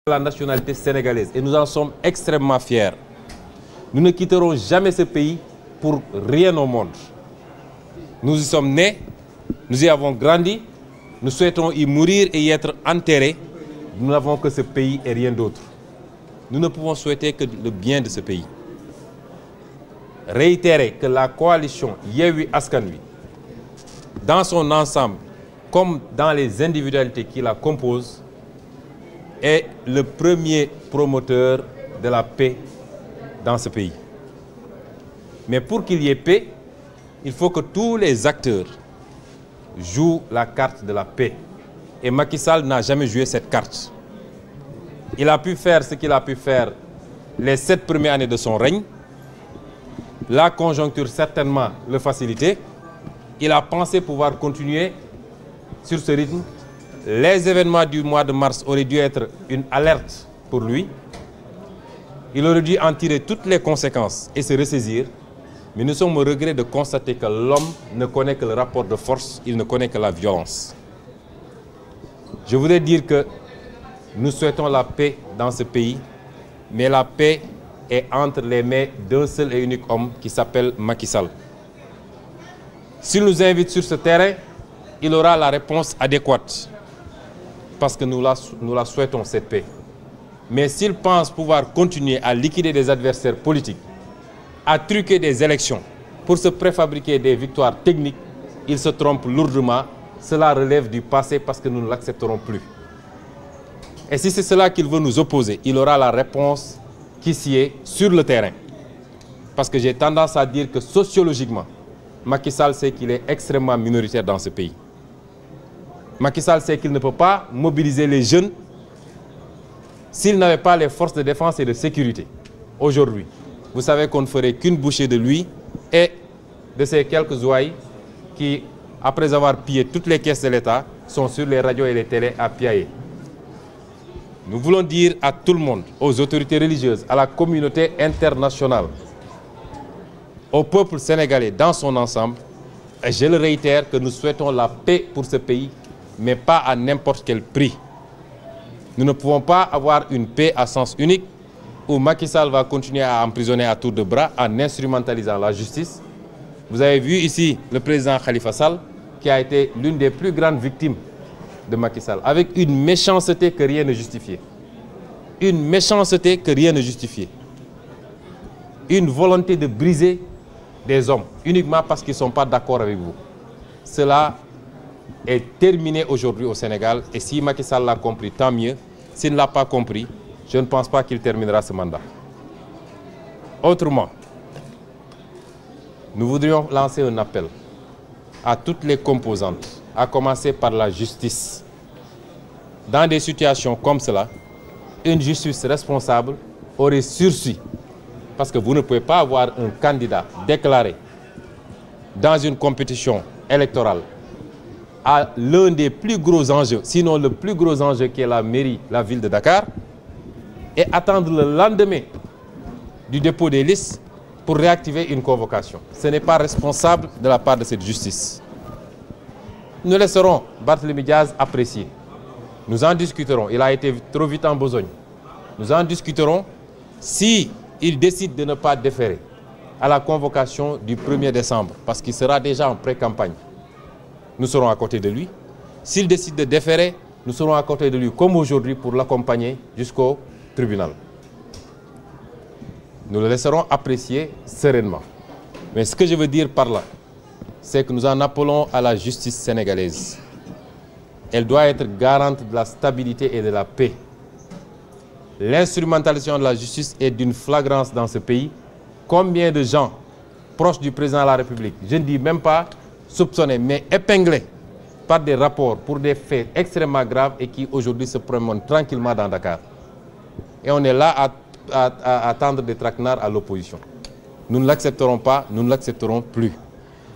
La nationalité sénégalaise et nous en sommes extrêmement fiers. Nous ne quitterons jamais ce pays pour rien au monde. Nous y sommes nés, nous y avons grandi, nous souhaitons y mourir et y être enterrés. Nous n'avons que ce pays et rien d'autre. Nous ne pouvons souhaiter que le bien de ce pays. Réitérer que la coalition Yewwi Askan Wi, dans son ensemble, comme dans les individualités qui la composent, est le premier promoteur de la paix dans ce pays. Mais pour qu'il y ait paix, il faut que tous les acteurs jouent la carte de la paix. Et Macky Sall n'a jamais joué cette carte. Il a pu faire ce qu'il a pu faire les 7 premières années de son règne. La conjoncture certainement le facilitait. Il a pensé pouvoir continuer sur ce rythme. Les événements du mois de mars auraient dû être une alerte pour lui. Il aurait dû en tirer toutes les conséquences et se ressaisir. Mais nous sommes au regret de constater que l'homme ne connaît que le rapport de force, il ne connaît que la violence. Je voudrais dire que nous souhaitons la paix dans ce pays, mais la paix est entre les mains d'un seul et unique homme qui s'appelle Macky Sall. S'il nous invite sur ce terrain, il aura la réponse adéquate. Parce que nous la souhaitons, cette paix. Mais s'il pense pouvoir continuer à liquider des adversaires politiques, à truquer des élections pour se préfabriquer des victoires techniques, il se trompe lourdement. Cela relève du passé parce que nous ne l'accepterons plus. Et si c'est cela qu'il veut nous opposer, il aura la réponse qui s'y est sur le terrain. Parce que j'ai tendance à dire que sociologiquement, Macky Sall sait qu'il est extrêmement minoritaire dans ce pays. Macky Sall sait qu'il ne peut pas mobiliser les jeunes s'il n'avait pas les forces de défense et de sécurité. Aujourd'hui, vous savez qu'on ne ferait qu'une bouchée de lui et de ces quelques ouailles qui, après avoir pillé toutes les caisses de l'État, sont sur les radios et les télés à piailler. Nous voulons dire à tout le monde, aux autorités religieuses, à la communauté internationale, au peuple sénégalais dans son ensemble, et je le réitère, que nous souhaitons la paix pour ce pays, mais pas à n'importe quel prix. Nous ne pouvons pas avoir une paix à sens unique où Macky Sall va continuer à emprisonner à tour de bras en instrumentalisant la justice. Vous avez vu ici le président Khalifa Sall qui a été l'une des plus grandes victimes de Macky Sall, avec une méchanceté que rien ne justifiait. Une méchanceté que rien ne justifiait. Une volonté de briser des hommes uniquement parce qu'ils ne sont pas d'accord avec vous. Cela est terminé aujourd'hui au Sénégal et si Macky Sall l'a compris, tant mieux. S'il ne l'a pas compris, je ne pense pas qu'il terminera ce mandat. Autrement, nous voudrions lancer un appel à toutes les composantes, à commencer par la justice. Dans des situations comme cela, une justice responsable aurait sursis. Parce que vous ne pouvez pas avoir un candidat déclaré dans une compétition électorale à l'un des plus gros enjeux, sinon le plus gros enjeu qui est la mairie, la ville de Dakar, et attendre le lendemain du dépôt des listes pour réactiver une convocation. Ce n'est pas responsable de la part de cette justice. Nous laisserons Barthélémy Diaz apprécier. Nous en discuterons. Il a été trop vite en besogne. Nous en discuterons si il décide de ne pas déférer à la convocation du 1er décembre, parce qu'il sera déjà en pré-campagne. Nous serons à côté de lui. S'il décide de déférer, nous serons à côté de lui, comme aujourd'hui, pour l'accompagner jusqu'au tribunal. Nous le laisserons apprécier sereinement. Mais ce que je veux dire par là, c'est que nous en appelons à la justice sénégalaise. Elle doit être garante de la stabilité et de la paix. L'instrumentalisation de la justice est d'une flagrance dans ce pays. Combien de gens proches du président de la République, je ne dis même pas soupçonnés, mais épinglés par des rapports pour des faits extrêmement graves et qui aujourd'hui se promènent tranquillement dans Dakar. Et on est là à tendre des traquenards à l'opposition. Nous ne l'accepterons pas, nous ne l'accepterons plus.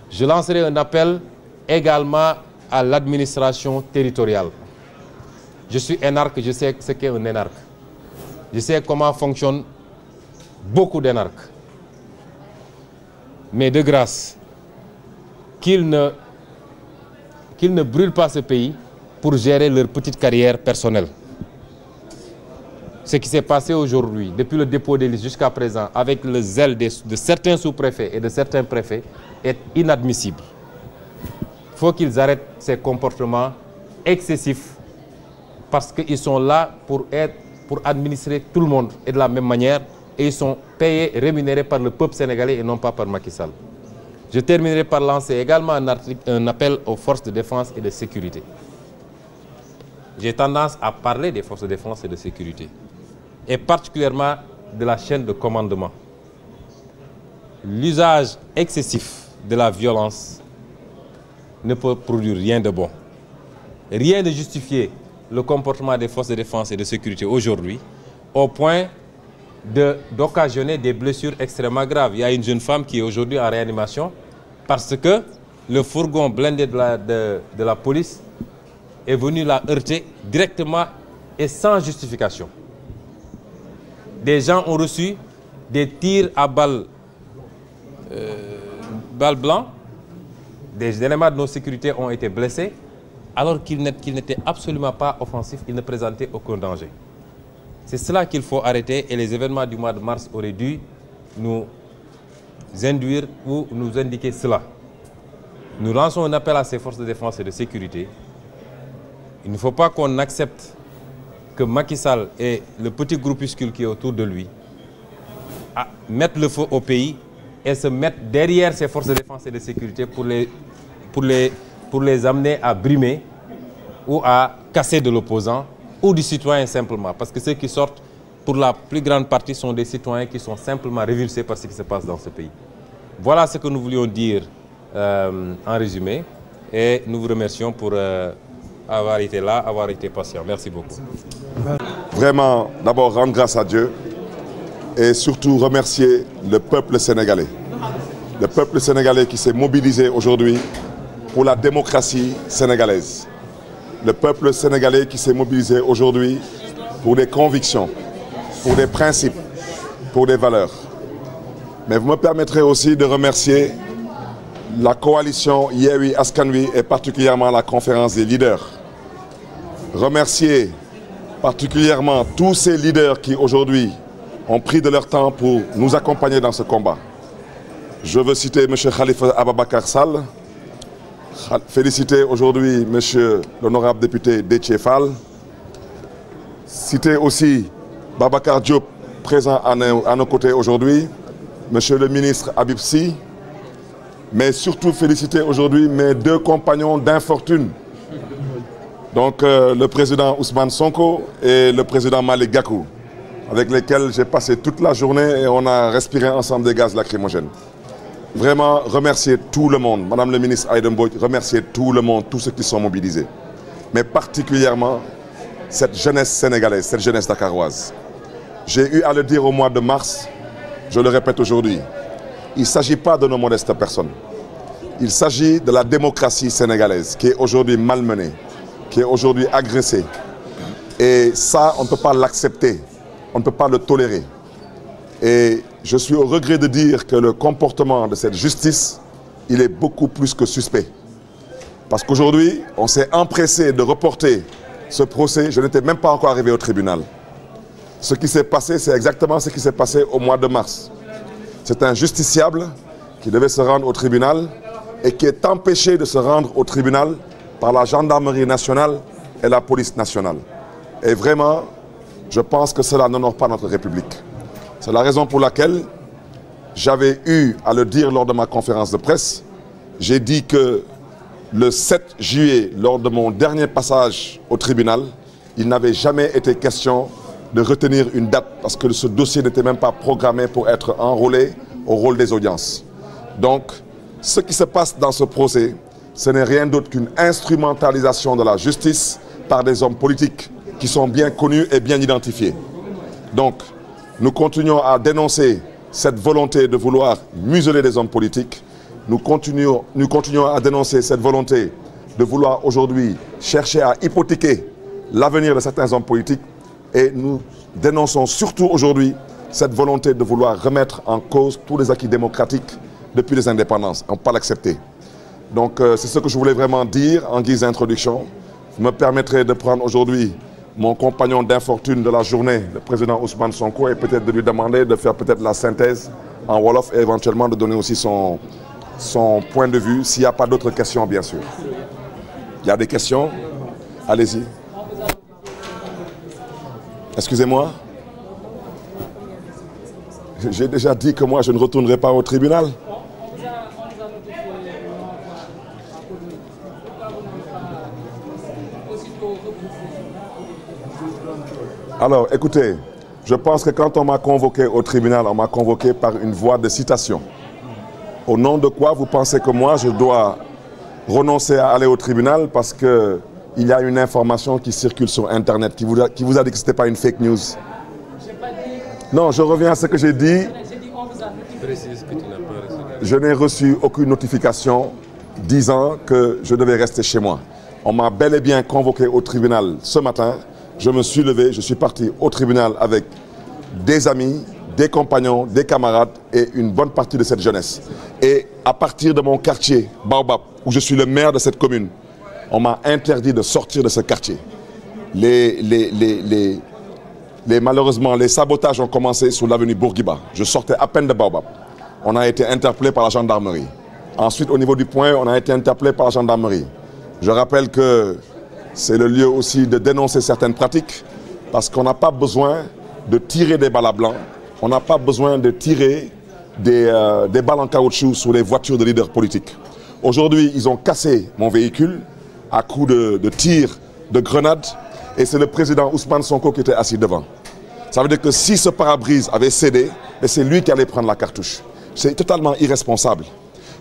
Je lancerai un appel également à l'administration territoriale. Je suis énarque, je sais ce qu'est un énarque. Je sais comment fonctionnent beaucoup d'énarques. Mais de grâce, qu'ils ne brûlent pas ce pays pour gérer leur petite carrière personnelle. ce qui s'est passé aujourd'hui, depuis le dépôt des listes jusqu'à présent, avec le zèle de certains sous-préfets et de certains préfets, est inadmissible. Il faut qu'ils arrêtent ces comportements excessifs parce qu'ils sont là pour administrer tout le monde et de la même manière et ils sont payés, rémunérés par le peuple sénégalais et non pas par Macky Sall. Je terminerai par lancer également un appel aux forces de défense et de sécurité. J'ai tendance à parler des forces de défense et de sécurité, et particulièrement de la chaîne de commandement. L'usage excessif de la violence ne peut produire rien de bon. Rien ne justifie le comportement des forces de défense et de sécurité aujourd'hui, au point d'occasionner des blessures extrêmement graves. Il y a une jeune femme qui est aujourd'hui en réanimation parce que le fourgon blindé de la police est venu la heurter directement et sans justification. Des gens ont reçu des tirs à balles blancs. Des éléments de nos sécurités ont été blessés alors qu'ils n'étaient absolument pas offensifs, ils ne présentaient aucun danger. C'est cela qu'il faut arrêter et les événements du mois de mars auraient dû nous induire ou nous indiquer cela. Nous lançons un appel à ces forces de défense et de sécurité. Il ne faut pas qu'on accepte que Macky Sall et le petit groupuscule qui est autour de lui mettent le feu au pays et se mettent derrière ces forces de défense et de sécurité pour les amener à brimer ou à casser de l'opposant ou du citoyen simplement. Parce que ceux qui sortent, pour la plus grande partie, sont des citoyens qui sont simplement révulsés par ce qui se passe dans ce pays. Voilà ce que nous voulions dire en résumé. Et nous vous remercions pour avoir été là, avoir été patient. Merci beaucoup. Vraiment, d'abord, rendre grâce à Dieu et surtout remercier le peuple sénégalais. Le peuple sénégalais qui s'est mobilisé aujourd'hui pour la démocratie sénégalaise. Le peuple sénégalais qui s'est mobilisé aujourd'hui pour des convictions, pour des principes, pour des valeurs. Mais vous me permettrez aussi de remercier la coalition Yewwi Askan Wi et particulièrement la conférence des leaders. Remercier particulièrement tous ces leaders qui aujourd'hui ont pris de leur temps pour nous accompagner dans ce combat. Je veux citer M. Khalifa Ababacar Sall, féliciter aujourd'hui M. l'honorable député Déthié Fall, citer aussi Babacar Diop, présent à nos côtés aujourd'hui, M. le ministre Habib Sy, mais surtout féliciter aujourd'hui mes deux compagnons d'infortune, donc le président Ousmane Sonko et le président Malick Gakou, avec lesquels j'ai passé toute la journée et on a respiré ensemble des gaz lacrymogènes. Vraiment remercier tout le monde, Madame le ministre Aïda Mbodj, remercier tout le monde, tous ceux qui sont mobilisés. Mais particulièrement cette jeunesse sénégalaise, cette jeunesse dakaroise. J'ai eu à le dire au mois de mars, je le répète aujourd'hui, il ne s'agit pas de nos modestes personnes. Il s'agit de la démocratie sénégalaise qui est aujourd'hui malmenée, qui est aujourd'hui agressée. Et ça, on ne peut pas l'accepter, on ne peut pas le tolérer. Et je suis au regret de dire que le comportement de cette justice, il est beaucoup plus que suspect. Parce qu'aujourd'hui, on s'est empressé de reporter ce procès. Je n'étais même pas encore arrivé au tribunal. Ce qui s'est passé, c'est exactement ce qui s'est passé au mois de mars. C'est un justiciable qui devait se rendre au tribunal et qui est empêché de se rendre au tribunal par la gendarmerie nationale et la police nationale. Et vraiment, je pense que cela n'honore pas notre République. C'est la raison pour laquelle j'avais eu à le dire lors de ma conférence de presse. J'ai dit que le 7 juillet, lors de mon dernier passage au tribunal, il n'avait jamais été question de retenir une date parce que ce dossier n'était même pas programmé pour être enrôlé au rôle des audiences. Donc, ce qui se passe dans ce procès, ce n'est rien d'autre qu'une instrumentalisation de la justice par des hommes politiques qui sont bien connus et bien identifiés. Donc, nous continuons à dénoncer cette volonté de vouloir museler des hommes politiques. Nous continuons à dénoncer cette volonté de vouloir aujourd'hui chercher à hypothéquer l'avenir de certains hommes politiques. Et nous dénonçons surtout aujourd'hui cette volonté de vouloir remettre en cause tous les acquis démocratiques depuis les indépendances. On ne peut pas l'accepter. Donc c'est ce que je voulais vraiment dire en guise d'introduction. Vous me permettrez de prendre aujourd'hui mon compagnon d'infortune de la journée, le président Ousmane Sonko, et peut-être de lui demander de faire peut-être la synthèse en Wolof et éventuellement de donner aussi son point de vue, s'il n'y a pas d'autres questions, bien sûr. Il y a des questions? Allez-y. Excusez-moi. J'ai déjà dit que moi, je ne retournerai pas au tribunal. Alors, écoutez, je pense que quand on m'a convoqué au tribunal, on m'a convoqué par une voie de citation. Au nom de quoi vous pensez que moi, je dois renoncer à aller au tribunal parce qu'il y a une information qui circule sur Internet qui vous a dit que ce n'était pas une fake news? Non, je reviens à ce que j'ai dit. Je n'ai reçu aucune notification disant que je devais rester chez moi. On m'a bel et bien convoqué au tribunal ce matin. Je me suis levé, je suis parti au tribunal avec des amis, des compagnons, des camarades et une bonne partie de cette jeunesse. Et à partir de mon quartier, Baobab, où je suis le maire de cette commune, on m'a interdit de sortir de ce quartier. Malheureusement, les sabotages ont commencé sur l'avenue Bourguiba. Je sortais à peine de Baobab. On a été interpellé par la gendarmerie. Ensuite, au niveau du point, on a été interpellé par la gendarmerie. Je rappelle que c'est le lieu aussi de dénoncer certaines pratiques parce qu'on n'a pas besoin de tirer des balles à blanc. On n'a pas besoin de tirer des balles en caoutchouc sur les voitures de leaders politiques. Aujourd'hui, ils ont cassé mon véhicule à coups de tirs, de grenades. Et c'est le président Ousmane Sonko qui était assis devant. Ça veut dire que si ce pare-brise avait cédé, c'est lui qui allait prendre la cartouche. C'est totalement irresponsable.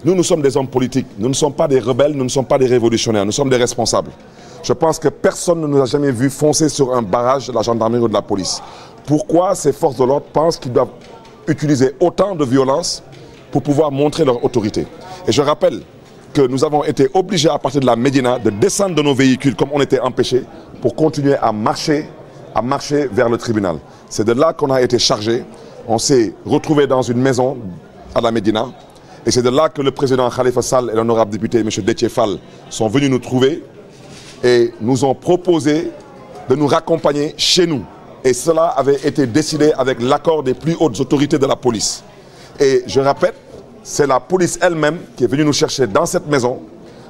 Nous sommes des hommes politiques. Nous ne sommes pas des rebelles, nous ne sommes pas des révolutionnaires. Nous sommes des responsables. Je pense que personne ne nous a jamais vu foncer sur un barrage de la gendarmerie ou de la police. Pourquoi ces forces de l'ordre pensent qu'ils doivent utiliser autant de violence pour pouvoir montrer leur autorité? Et je rappelle que nous avons été obligés à partir de la Médina de descendre de nos véhicules comme on était empêchés pour continuer à marcher vers le tribunal. C'est de là qu'on a été chargé. On s'est retrouvé dans une maison à la Médina. Et c'est de là que le président Khalifa Sall et l'honorable député M. Déthié Fall sont venus nous trouver et nous ont proposé de nous raccompagner chez nous. Et cela avait été décidé avec l'accord des plus hautes autorités de la police. Et je répète, c'est la police elle-même qui est venue nous chercher dans cette maison,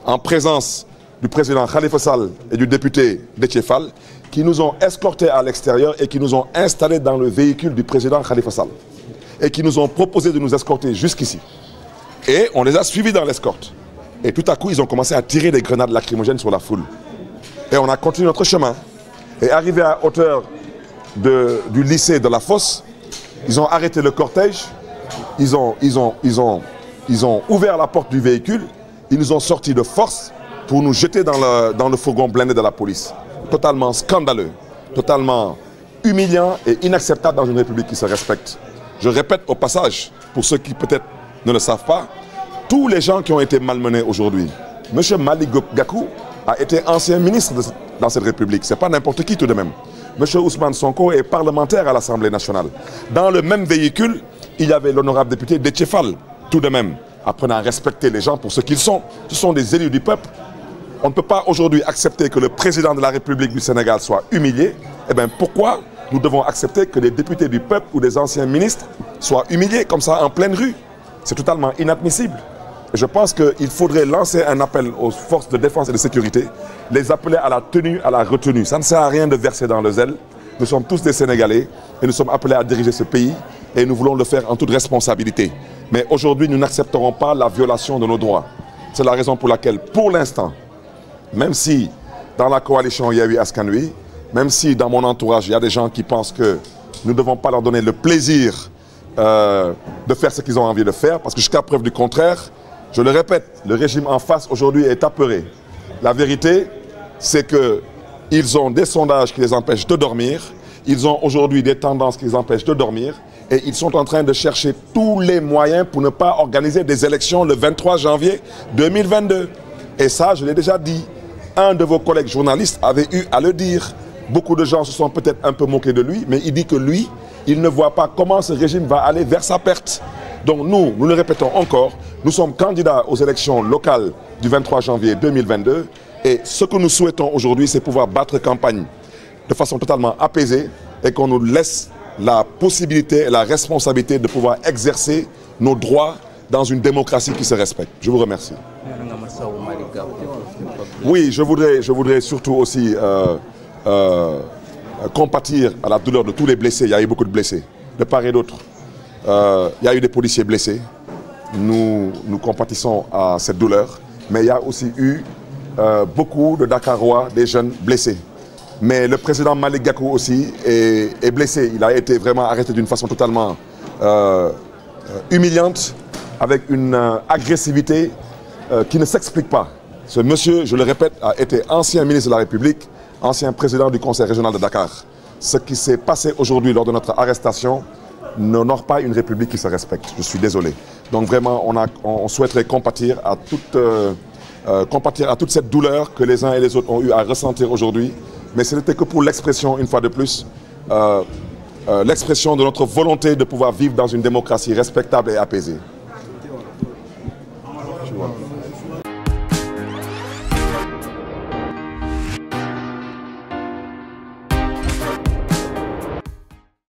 en présence du président Khalifa Sall et du député Déthié Fall, qui nous ont escortés à l'extérieur et qui nous ont installés dans le véhicule du président Khalifa Sall. Et qui nous ont proposé de nous escorter jusqu'ici. Et on les a suivis dans l'escorte. Et tout à coup, ils ont commencé à tirer des grenades lacrymogènes sur la foule. Et on a continué notre chemin. Et arrivé à hauteur du lycée de la Fosse, ils ont arrêté le cortège. Ils ont ouvert la porte du véhicule. Ils nous ont sortis de force pour nous jeter dans le fourgon blindé de la police. Totalement scandaleux, totalement humiliant et inacceptable dans une république qui se respecte. Je répète au passage, pour ceux qui peut-être ne le savent pas, tous les gens qui ont été malmenés aujourd'hui. M. Malick Gakou a été ancien ministre dans cette république. Ce n'est pas n'importe qui tout de même. M. Ousmane Sonko est parlementaire à l'Assemblée nationale. Dans le même véhicule, il y avait l'honorable député Déthié Fall, tout de même. Apprenez à respecter les gens pour ce qu'ils sont. Ce sont des élus du peuple. On ne peut pas aujourd'hui accepter que le président de la République du Sénégal soit humilié. Eh bien, pourquoi nous devons accepter que les députés du peuple ou des anciens ministres soient humiliés comme ça en pleine rue? C'est totalement inadmissible. Et je pense qu'il faudrait lancer un appel aux forces de défense et de sécurité, les appeler à la tenue, à la retenue. Ça ne sert à rien de verser dans le zèle. Nous sommes tous des Sénégalais et nous sommes appelés à diriger ce pays et nous voulons le faire en toute responsabilité. Mais aujourd'hui, nous n'accepterons pas la violation de nos droits. C'est la raison pour laquelle, pour l'instant, même si dans la coalition Yewwi Askan Wi, même si dans mon entourage, il y a des gens qui pensent que nous ne devons pas leur donner le plaisir de faire ce qu'ils ont envie de faire, parce que jusqu'à preuve du contraire, je le répète, le régime en face aujourd'hui est apeuré. La vérité, c'est qu'ils ont des sondages qui les empêchent de dormir, ils ont aujourd'hui des tendances qui les empêchent de dormir, et ils sont en train de chercher tous les moyens pour ne pas organiser des élections le 23 janvier 2022. Et ça, je l'ai déjà dit, un de vos collègues journalistes avait eu à le dire. Beaucoup de gens se sont peut-être un peu moqués de lui, mais il dit que lui, il ne voit pas comment ce régime va aller vers sa perte. Donc nous le répétons encore, nous sommes candidats aux élections locales du 23 janvier 2022 et ce que nous souhaitons aujourd'hui, c'est pouvoir battre campagne de façon totalement apaisée et qu'on nous laisse la possibilité et la responsabilité de pouvoir exercer nos droits dans une démocratie qui se respecte. Je vous remercie. Oui, je voudrais surtout aussi compatir à la douleur de tous les blessés. Il y a eu beaucoup de blessés, de part et d'autre. Il y a eu des policiers blessés. Nous compatissons à cette douleur. Mais il y a aussi eu beaucoup de Dakarois, des jeunes blessés. Mais le président Malick Gakou aussi est blessé. Il a été vraiment arrêté d'une façon totalement humiliante, avec une agressivité qui ne s'explique pas. Ce monsieur, je le répète, a été ancien ministre de la République, ancien président du Conseil régional de Dakar. Ce qui s'est passé aujourd'hui lors de notre arrestation n'honore pas une République qui se respecte. Je suis désolé. Donc vraiment, on souhaiterait compatir à toute cette douleur que les uns et les autres ont eu à ressentir aujourd'hui. Mais ce n'était que pour l'expression, une fois de plus, l'expression de notre volonté de pouvoir vivre dans une démocratie respectable et apaisée.